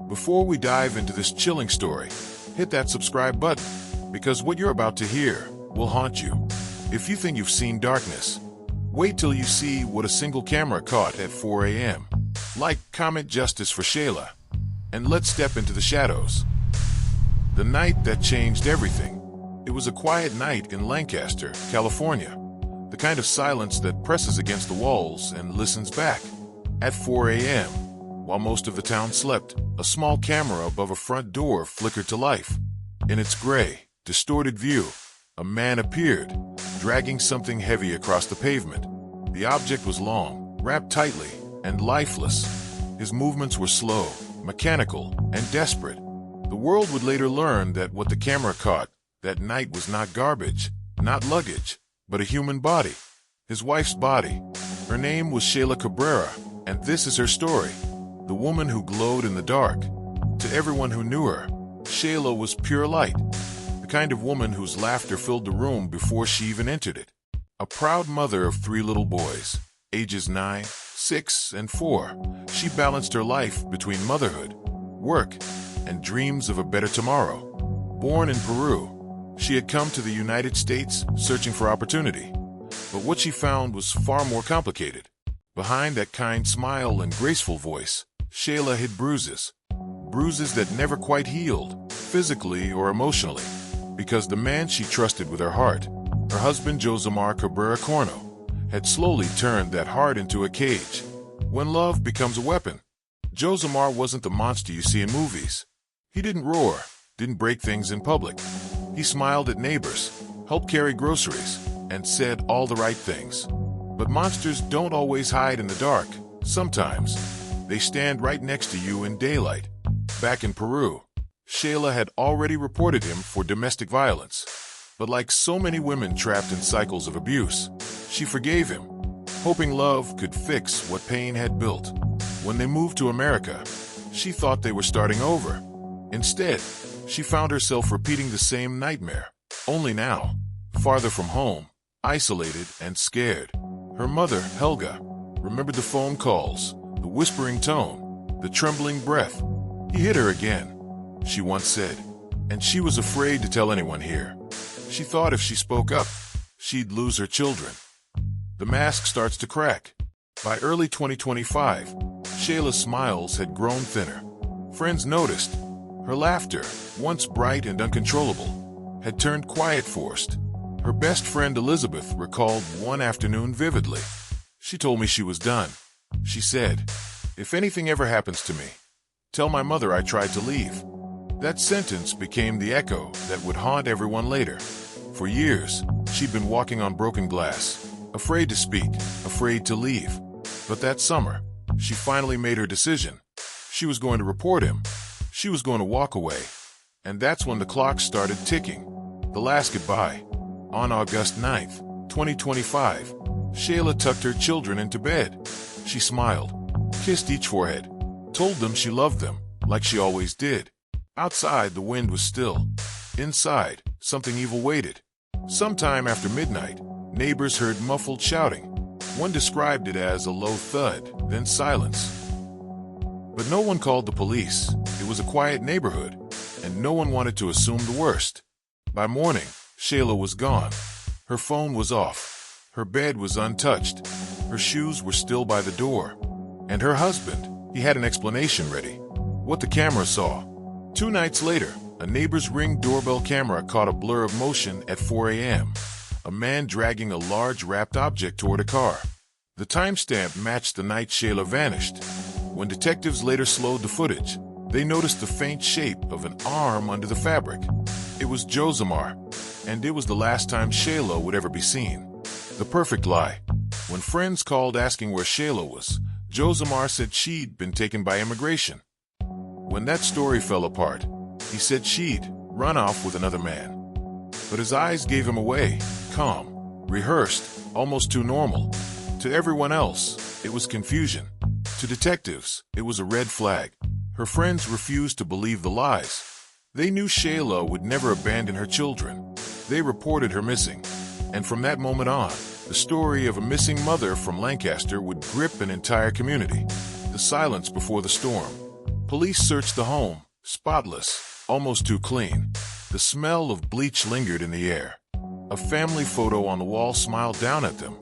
Before we dive into this chilling story, hit that subscribe button, because what you're about to hear will haunt you. If you think you've seen darkness, wait till you see what a single camera caught at 4 a.m. Like, comment justice for Shayla, and let's step into the shadows. The night that changed everything. It was a quiet night in Lancaster, California. The kind of silence that presses against the walls and listens back. At 4 a.m., while most of the town slept, a small camera above a front door flickered to life. In its gray, distorted view, a man appeared, dragging something heavy across the pavement. The object was long, wrapped tightly, and lifeless. His movements were slow, mechanical, and desperate. The world would later learn that what the camera caught that night was not garbage, not luggage, but a human body. His wife's body. Her name was Shayla Cabrera, and this is her story. The woman who glowed in the dark. To everyone who knew her, Shayla was pure light. The kind of woman whose laughter filled the room before she even entered it. A proud mother of 3 little boys, ages 9, 6, and 4, she balanced her life between motherhood, work, and dreams of a better tomorrow. Born in Peru, she had come to the United States searching for opportunity. But what she found was far more complicated. Behind that kind smile and graceful voice, Shayla hid bruises. Bruises that never quite healed, physically or emotionally. Because the man she trusted with her heart, her husband Josemar Cabrera Corno, had slowly turned that heart into a cage. When love becomes a weapon, Josemar wasn't the monster you see in movies. He didn't roar, didn't break things in public. He smiled at neighbors, helped carry groceries, and said all the right things. But monsters don't always hide in the dark. Sometimes, they stand right next to you in daylight. Back in Peru, Shayla had already reported him for domestic violence. But like so many women trapped in cycles of abuse, she forgave him, hoping love could fix what pain had built. When they moved to America, she thought they were starting over. Instead, she found herself repeating the same nightmare, only now, farther from home, isolated and scared. Her mother, Helga, remembered the phone calls, the whispering tone, the trembling breath. "He hit her again," she once said, and she was afraid to tell anyone here. She thought if she spoke up, she'd lose her children. The mask starts to crack. By early 2025, Shayla's smiles had grown thinner. Friends noticed. Her laughter, once bright and uncontrollable, had turned quiet, forced. Her best friend Elizabeth recalled one afternoon vividly. "She told me she was done. She said, 'If anything ever happens to me, tell my mother I tried to leave.'" That sentence became the echo that would haunt everyone later. For years, she'd been walking on broken glass, afraid to speak, afraid to leave. But that summer, she finally made her decision. She was going to report him. She was going to walk away. And that's when the clock started ticking. The last goodbye. On August 9th, 2025, Shayla tucked her children into bed. She smiled, kissed each forehead, told them she loved them, like she always did. Outside, the wind was still. Inside, something evil waited. Sometime after midnight, neighbors heard muffled shouting. One described it as a low thud, then silence. But no one called the police. It was a quiet neighborhood, and no one wanted to assume the worst. By morning, Shayla was gone. Her phone was off. Her bed was untouched. Her shoes were still by the door. And her husband, he had an explanation ready. What the camera saw. 2 nights later, a neighbor's Ring doorbell camera caught a blur of motion at 4 a.m. A man dragging a large wrapped object toward a car. The timestamp matched the night Shayla vanished. When detectives later slowed the footage, they noticed the faint shape of an arm under the fabric. It was Josemar, and it was the last time Shayla would ever be seen. The perfect lie. When friends called asking where Shayla was, Josemar said she'd been taken by immigration. When that story fell apart, he said she'd run off with another man. But his eyes gave him away, calm, rehearsed, almost too normal. To everyone else, it was confusion. To detectives, it was a red flag. Her friends refused to believe the lies. They knew Shayla would never abandon her children. They reported her missing. And from that moment on, the story of a missing mother from Lancaster would grip an entire community. The silence before the storm. Police searched the home, spotless, almost too clean. The smell of bleach lingered in the air. A family photo on the wall smiled down at them,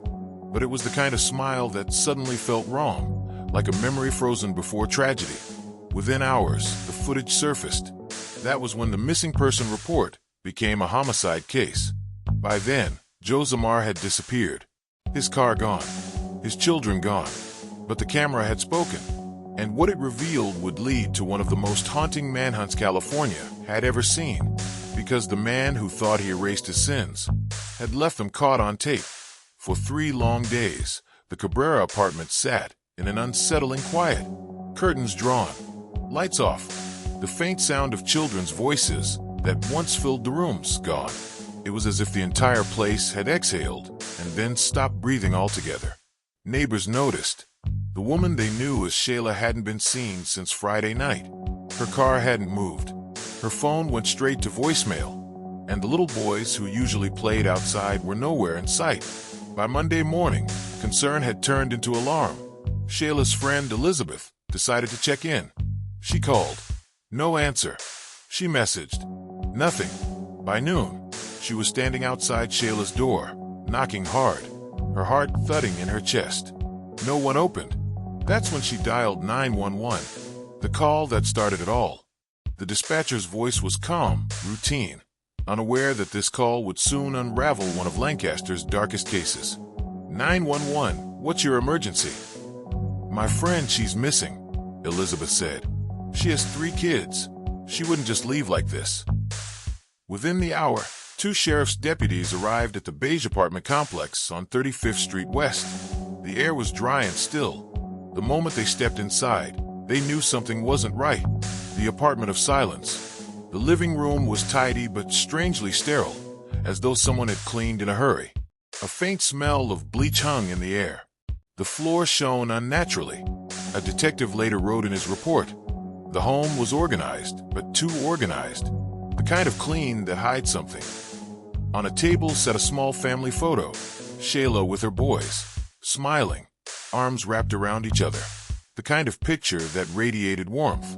but it was the kind of smile that suddenly felt wrong, like a memory frozen before tragedy. Within hours, the footage surfaced. That was when the missing person report became a homicide case. By then, Joe Zamar had disappeared. His car gone, his children gone, but the camera had spoken, and what it revealed would lead to one of the most haunting manhunts California had ever seen, because the man who thought he erased his sins had left them caught on tape. For 3 long days, the Cabrera apartment sat in an unsettling quiet. Curtains drawn, lights off, the faint sound of children's voices that once filled the rooms gone. It was as if the entire place had exhaled and then stopped breathing altogether. Neighbors noticed. The woman they knew as Shayla hadn't been seen since Friday night. Her car hadn't moved. Her phone went straight to voicemail, and the little boys who usually played outside were nowhere in sight. By Monday morning, concern had turned into alarm. Shayla's friend Elizabeth decided to check in. She called. No answer. She messaged. Nothing. By noon, she was standing outside Shayla's door, knocking hard, her heart thudding in her chest. No one opened. That's when she dialed 911, the call that started it all. The dispatcher's voice was calm, routine, unaware that this call would soon unravel one of Lancaster's darkest cases. 911, what's your emergency? My friend, she's missing, Elizabeth said. She has 3 kids. She wouldn't just leave like this. Within the hour, 2 sheriff's deputies arrived at the beige apartment complex on 35th Street West. The air was dry and still. The moment they stepped inside, they knew something wasn't right. The apartment of silence. The living room was tidy but strangely sterile, as though someone had cleaned in a hurry. A faint smell of bleach hung in the air. The floor shone unnaturally. A detective later wrote in his report, the home was organized, but too organized. The kind of clean that hides something. On a table sat a small family photo, Shayla with her boys, smiling, arms wrapped around each other. The kind of picture that radiated warmth.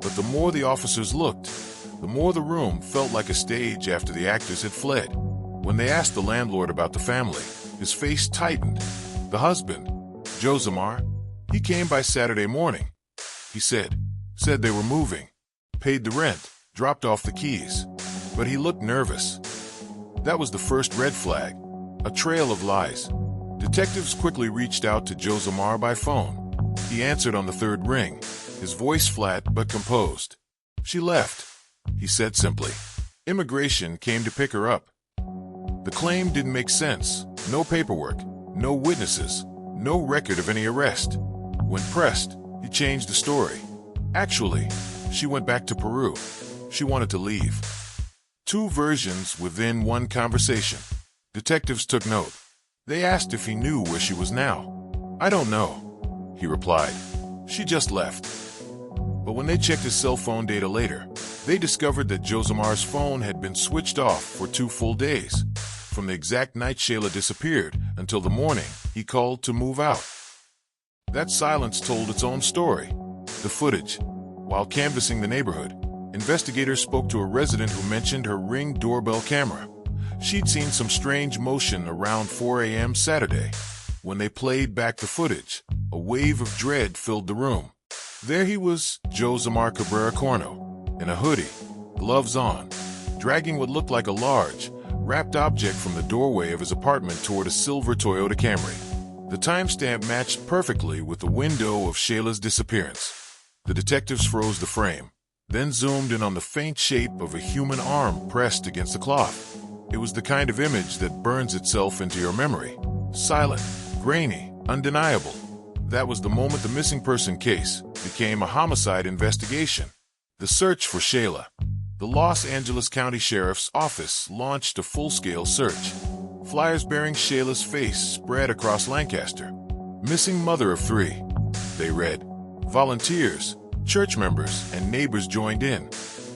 But the more the officers looked, the more the room felt like a stage after the actors had fled. When they asked the landlord about the family, his face tightened. The husband, Joe Zamar, he came by Saturday morning. He said they were moving, paid the rent, dropped off the keys, but he looked nervous. That was the first red flag, a trail of lies. Detectives quickly reached out to Joe Zamar by phone. He answered on the 3rd ring, his voice flat but composed. She left, he said simply. Immigration came to pick her up. The claim didn't make sense. No paperwork, no witnesses, no record of any arrest. When pressed, he changed the story. Actually, she went back to Peru. She wanted to leave. 2 versions within one conversation. Detectives took note. They asked if he knew where she was now. I don't know, he replied. She just left. But when they checked his cell phone data later, they discovered that Joe Zamar's phone had been switched off for 2 full days. From the exact night Shayla disappeared until the morning he called to move out. That silence told its own story. The footage. While canvassing the neighborhood, investigators spoke to a resident who mentioned her Ring doorbell camera. She'd seen some strange motion around 4 a.m. Saturday. When they played back the footage, a wave of dread filled the room. There he was, Joe Zamar Cabrera Corno, in a hoodie, gloves on, dragging what looked like a large, wrapped object from the doorway of his apartment toward a silver Toyota Camry. The timestamp matched perfectly with the window of Shayla's disappearance. The detectives froze the frame, then zoomed in on the faint shape of a human arm pressed against the cloth. It was the kind of image that burns itself into your memory. Silent, grainy, undeniable. That was the moment the missing person case became a homicide investigation. The search for Shayla. The Los Angeles County Sheriff's Office launched a full-scale search. Flyers bearing Shayla's face spread across Lancaster. Missing mother of 3, they read. Volunteers, church members, and neighbors joined in.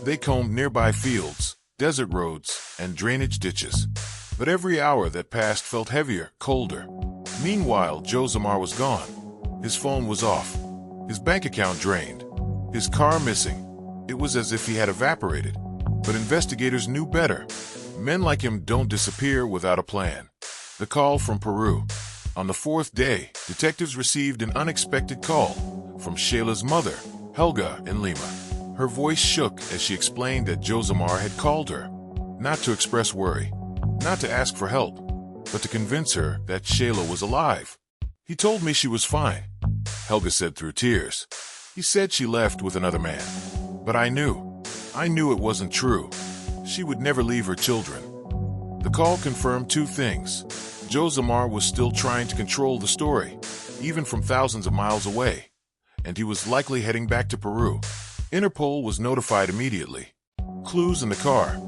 They combed nearby fields, desert roads, and drainage ditches. But every hour that passed felt heavier, colder. Meanwhile, Joe Zamar was gone. His phone was off. His bank account drained. His car missing. It was as if he had evaporated. But investigators knew better. Men like him don't disappear without a plan. The call from Peru. On the fourth day, detectives received an unexpected call from Shayla's mother, Helga, in Lima. Her voice shook as she explained that Josamar had called her, not to express worry, not to ask for help, but to convince her that Shayla was alive. "He told me she was fine," Helga said through tears. "He said she left with another man. But I knew it wasn't true. She would never leave her children." The call confirmed two things. Josamar was still trying to control the story, even from thousands of miles away, and he was likely heading back to Peru. Interpol was notified immediately. Clues in the car.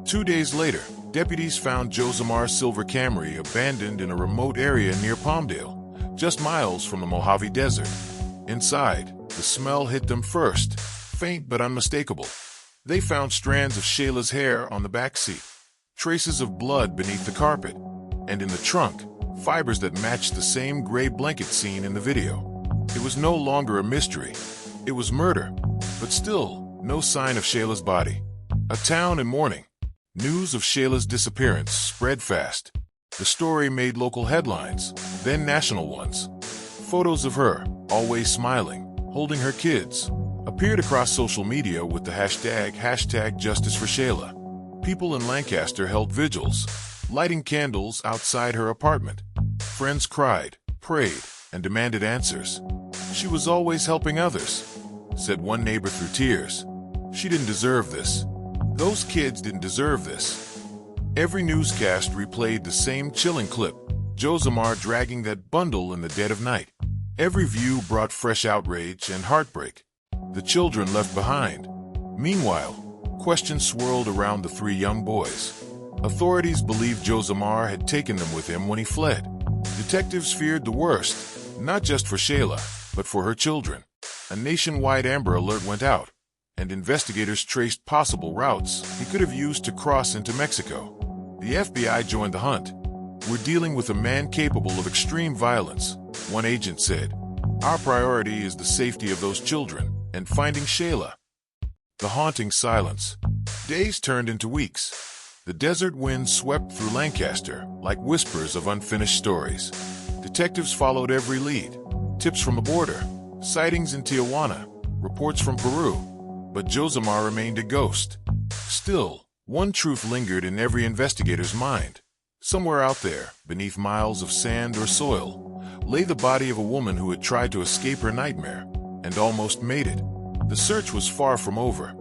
2 days later, deputies found Josamar's silver Camry abandoned in a remote area near Palmdale, just miles from the Mojave Desert. Inside, the smell hit them first, faint but unmistakable. They found strands of Shayla's hair on the back seat, traces of blood beneath the carpet, and in the trunk, fibers that matched the same gray blanket seen in the video. It was no longer a mystery. It was murder, but still, no sign of Shayla's body. A town in mourning. News of Shayla's disappearance spread fast. The story made local headlines, then national ones. Photos of her, always smiling, holding her kids, appeared across social media with the hashtag Justice for Shayla. People in Lancaster held vigils, lighting candles outside her apartment. Friends cried, prayed, and demanded answers. "She was always helping others," said one neighbor through tears. "She didn't deserve this. Those kids didn't deserve this." Every newscast replayed the same chilling clip, Josamar dragging that bundle in the dead of night. Every view brought fresh outrage and heartbreak. The children left behind. Meanwhile, questions swirled around the three young boys. Authorities believed Josamar had taken them with him when he fled. Detectives feared the worst, not just for Shayla, but for her children. A nationwide Amber Alert went out, and investigators traced possible routes he could have used to cross into Mexico. The FBI joined the hunt. "We're dealing with a man capable of extreme violence," one agent said. "Our priority is the safety of those children and finding Shayla." The haunting silence. Days turned into weeks. The desert wind swept through Lancaster like whispers of unfinished stories. Detectives followed every lead. Tips from the border, sightings in Tijuana, reports from Peru. But Josamar remained a ghost. Still, one truth lingered in every investigator's mind. Somewhere out there, beneath miles of sand or soil, lay the body of a woman who had tried to escape her nightmare and almost made it. The search was far from over,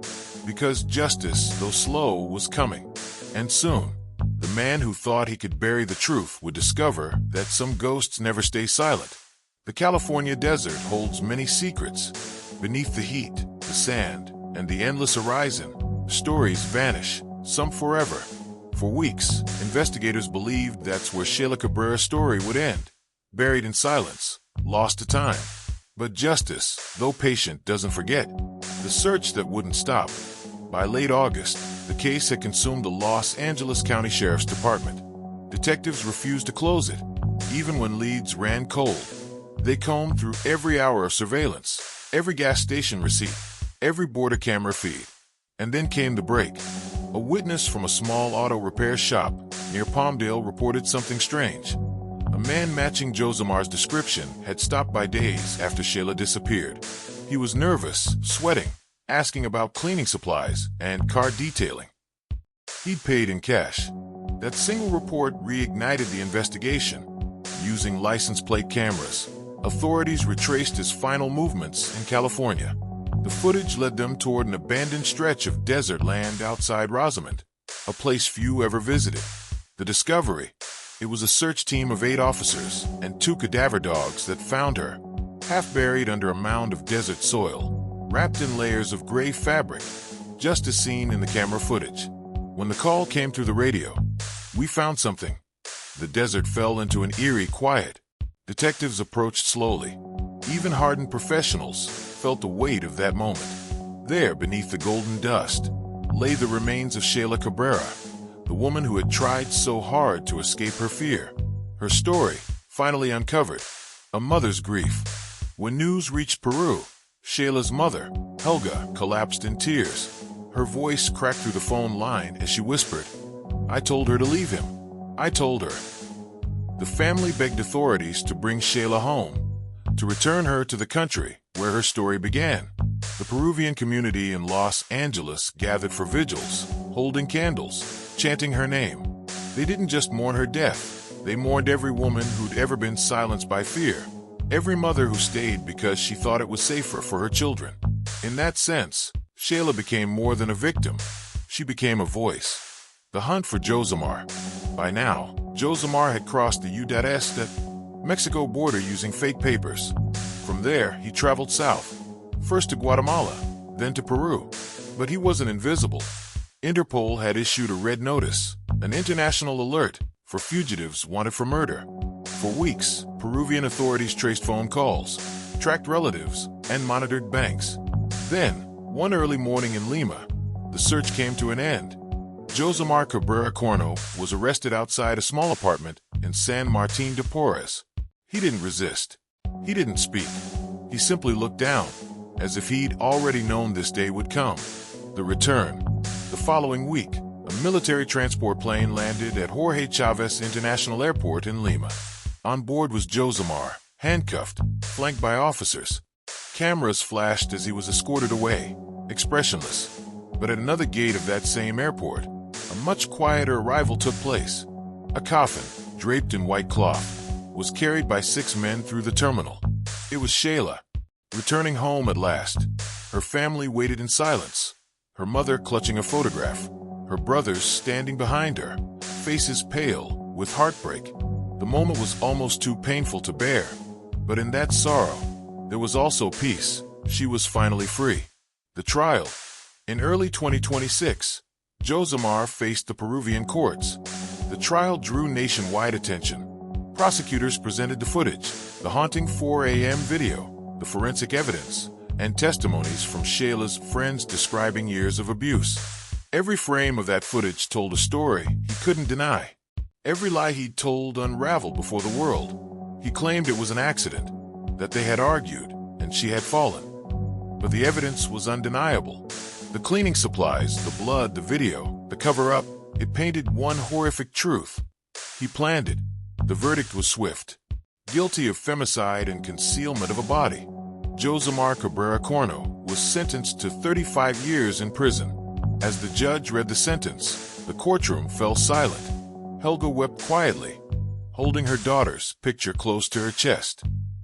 because justice, though slow, was coming. And soon, the man who thought he could bury the truth would discover that some ghosts never stay silent. The California desert holds many secrets. Beneath the heat, the sand, and the endless horizon, stories vanish, some forever. For weeks, investigators believed that's where Shayla Cabrera's story would end, buried in silence, lost to time. But justice, though patient, doesn't forget. The search that wouldn't stop. By late August, the case had consumed the Los Angeles County Sheriff's Department. Detectives refused to close it, even when leads ran cold. They combed through every hour of surveillance, every gas station receipt, every border camera feed. And then came the break. A witness from a small auto repair shop near Palmdale reported something strange. A man matching Josamar's description had stopped by days after Shayla disappeared. He was nervous, sweating, asking about cleaning supplies and car detailing. He'd paid in cash. That single report reignited the investigation. Using license plate cameras, authorities retraced his final movements in California. The footage led them toward an abandoned stretch of desert land outside Rosamond, a place few ever visited. The discovery: it was a search team of 8 officers and 2 cadaver dogs that found her, half buried under a mound of desert soil, wrapped in layers of gray fabric, just as seen in the camera footage. When the call came through the radio, "We found something." The desert fell into an eerie quiet. Detectives approached slowly. Even hardened professionals felt the weight of that moment. There, beneath the golden dust, lay the remains of Shayla Cabrera, the woman who had tried so hard to escape her fear. Her story, finally uncovered, a mother's grief. When news reached Peru, Shayla's mother, Helga collapsed in tears. Her voice cracked through the phone line as she whispered, "I told her to leave him. I told her." The family begged authorities to bring Shayla home, to return her to the country where her story began. The Peruvian community in Los Angeles gathered for vigils, holding candles, chanting her name. They didn't just mourn her death, they mourned every woman who'd ever been silenced by fear, every mother who stayed because she thought it was safer for her children. In that sense, Shayla became more than a victim. She became a voice. The hunt for Josamar. By now, Josamar had crossed the U.S. Mexico border using fake papers. From there, he traveled south, first to Guatemala, then to Peru. But he wasn't invisible. Interpol had issued a red notice, an international alert for fugitives wanted for murder. For weeks, Peruvian authorities traced phone calls, tracked relatives, and monitored banks. Then, one early morning in Lima, the search came to an end. Shayla Cabrera was arrested outside a small apartment in San Martin de Porres. He didn't resist. He didn't speak. He simply looked down, as if he'd already known this day would come. The return. The following week, a military transport plane landed at Jorge Chavez International Airport in Lima. On board was Josamar, handcuffed, flanked by officers. Cameras flashed as he was escorted away, expressionless. But at another gate of that same airport, a much quieter arrival took place. A coffin, draped in white cloth, was carried by 6 men through the terminal. It was Shayla, returning home at last. Her family waited in silence, her mother clutching a photograph, her brothers standing behind her, faces pale with heartbreak. The moment was almost too painful to bear, but in that sorrow, there was also peace. She was finally free. The trial. In early 2026, Josamar faced the Peruvian courts. The trial drew nationwide attention. Prosecutors presented the footage, the haunting 4 a.m. video, the forensic evidence, and testimonies from Shayla's friends describing years of abuse. Every frame of that footage told a story he couldn't deny. Every lie he'd told unraveled before the world. He claimed it was an accident, that they had argued, and she had fallen. But the evidence was undeniable. The cleaning supplies, the blood, the video, the cover-up, it painted one horrific truth. He planned it. The verdict was swift. Guilty of femicide and concealment of a body. Josamar Cabrera was sentenced to 35 years in prison. As the judge read the sentence, the courtroom fell silent. Helga wept quietly, holding her daughter's picture close to her chest.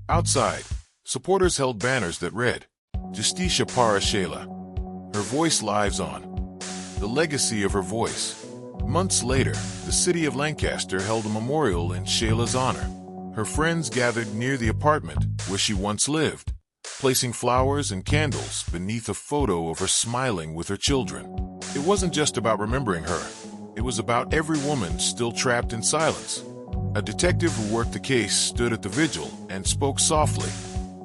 Outside, supporters held banners that read, "Justicia para Shayla." Her voice lives on. The legacy of her voice. Months later, the city of Lancaster held a memorial in Shayla's honor. Her friends gathered near the apartment where she once lived, placing flowers and candles beneath a photo of her smiling with her children. It wasn't just about remembering her. It was about every woman still trapped in silence. A detective who worked the case stood at the vigil and spoke softly.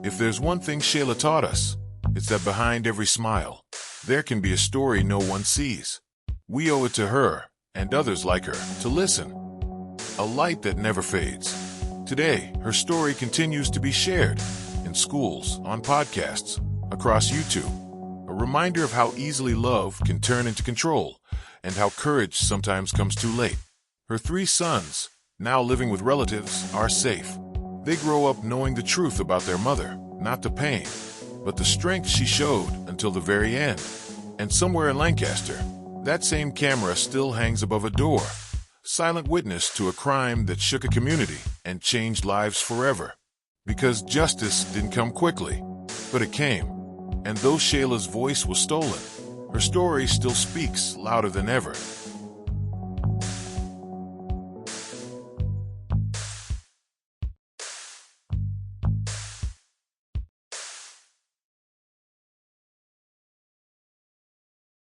If there's one thing Shayla taught us, it's that behind every smile, there can be a story no one sees. We owe it to her, and others like her, to listen. A light that never fades. Today, her story continues to be shared in schools, on podcasts, across YouTube. A reminder of how easily love can turn into control, and how courage sometimes comes too late. Her 3 sons, now living with relatives, are safe. They grow up knowing the truth about their mother, not the pain, but the strength she showed until the very end. And somewhere in Lancaster, that same camera still hangs above a door, silent witness to a crime that shook a community and changed lives forever. Because justice didn't come quickly, but it came. And though Shayla's voice was stolen, her story still speaks louder than ever.